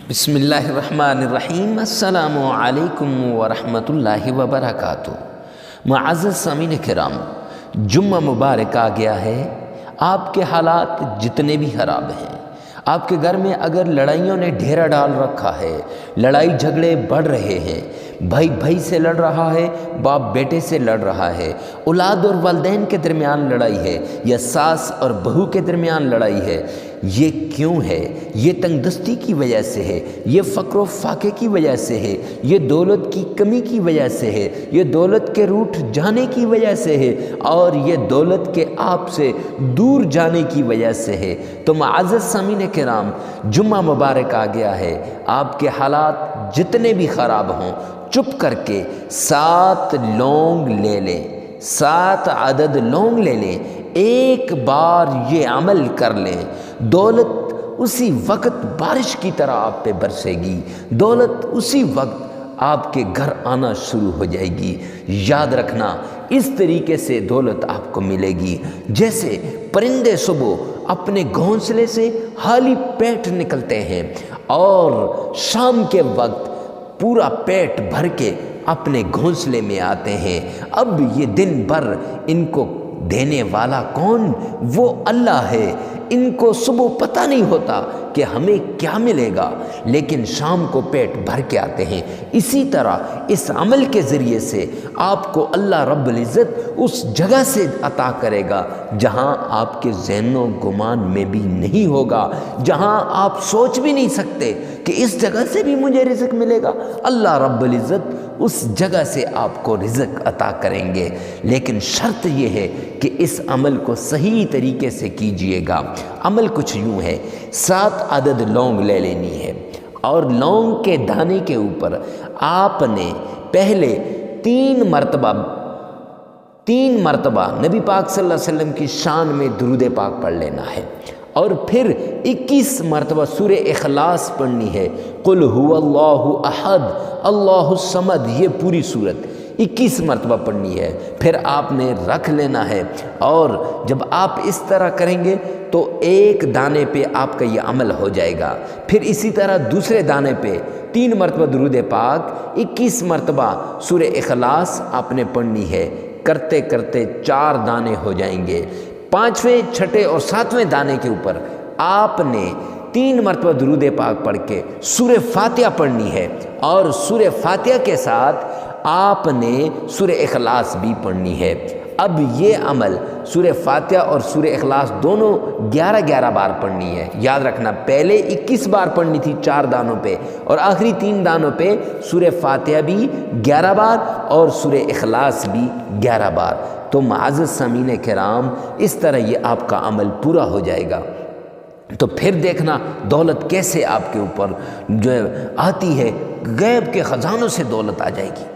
بسم اللہ الرحمن الرحیم۔ السلام علیکم ورحمۃ اللہ وبرکاتہ۔ معزز سامعین کرام، جمعہ مبارک آ گیا ہے۔ آپ کے حالات جتنے بھی خراب ہیں، آپ کے گھر میں اگر لڑائیوں نے ڈھیرا ڈال رکھا ہے، لڑائی جھگڑے بڑھ رہے ہیں، بھائی سے لڑ رہا ہے، باپ بیٹے سے لڑ رہا ہے، اولاد اور والدین کے درمیان لڑائی ہے، یا ساس اور بہو کے درمیان لڑائی ہے، یہ کیوں ہے؟ یہ تنگ دستی کی وجہ سے ہے، یہ فقر و فاقے کی وجہ سے ہے، یہ دولت کی کمی کی وجہ سے ہے، یہ دولت کے روٹھ جانے کی وجہ سے ہے، اور یہ دولت کے آپ سے دور جانے کی وجہ سے ہے۔ تو معزز سامعین کرام، جمعہ مبارک آ گیا ہے۔ آپ کے حالات جتنے بھی خراب ہوں، چپ کر کے 7 لونگ لے لیں، 7 عدد لونگ لے لیں، ایک بار یہ عمل کر لیں، دولت اسی وقت بارش کی طرح آپ پہ برسے گی، دولت اسی وقت آپ کے گھر آنا شروع ہو جائے گی۔ یاد رکھنا، اس طریقے سے دولت آپ کو ملے گی جیسے پرندے صبح اپنے گھونسلے سے خالی پیٹ نکلتے ہیں اور شام کے وقت پورا پیٹ بھر کے اپنے گھونسلے میں آتے ہیں۔ اب یہ دن بھر ان کو دینے والا کون؟ وہ اللہ ہے۔ ان کو صبح پتہ نہیں ہوتا کہ ہمیں کیا ملے گا، لیکن شام کو پیٹ بھر کے آتے ہیں۔ اسی طرح اس عمل کے ذریعے سے آپ کو اللہ رب العزت اس جگہ سے عطا کرے گا جہاں آپ کے ذہن و گمان میں بھی نہیں ہوگا، جہاں آپ سوچ بھی نہیں سکتے کہ اس جگہ سے بھی مجھے رزق ملے گا۔ اللہ رب العزت اس جگہ سے آپ کو رزق عطا کریں گے، لیکن شرط یہ ہے کہ اس عمل کو صحیح طریقے سے کیجئے گا۔ عمل کچھ یوں ہے، 7 عدد لونگ لے لینی ہے، اور لونگ کے دانے کے اوپر آپ نے پہلے 3 مرتبہ نبی پاک صلی اللہ علیہ وسلم کی شان میں درود پاک پڑھ لینا ہے، اور پھر 21 مرتبہ سورہ اخلاص پڑھنی ہے۔ قل هو اللہ احد اللہ الصمد، یہ پوری صورت 21 مرتبہ پڑھنی ہے۔ پھر آپ نے رکھ لینا ہے، اور جب آپ اس طرح کریں گے تو ایک دانے پہ آپ کا یہ عمل ہو جائے گا۔ پھر اسی طرح دوسرے دانے پہ 3 مرتبہ درود پاک، 21 مرتبہ سورہ اخلاص آپ نے پڑھنی ہے۔ کرتے کرتے 4 دانے ہو جائیں گے۔ 5ویں، 6ٹھے اور 7ویں دانے کے اوپر آپ نے 3 مرتبہ درود پاک پڑھ کے سورہ فاتحہ پڑھنی ہے، اور سورہ فاتحہ کے ساتھ آپ نے سورہ اخلاص بھی پڑھنی ہے۔ اب یہ عمل سورہ فاتحہ اور سورہ اخلاص دونوں 11 بار پڑھنی ہے۔ یاد رکھنا، پہلے 21 بار پڑھنی تھی 4 دانوں پہ، اور آخری 3 دانوں پہ سورہ فاتحہ بھی 11 بار اور سورہ اخلاص بھی 11 بار۔ تو معزز سامعین کرام، اس طرح یہ آپ کا عمل پورا ہو جائے گا۔ تو پھر دیکھنا دولت کیسے آپ کے اوپر جو آتی ہے، غیب کے خزانوں سے دولت آ جائے گی۔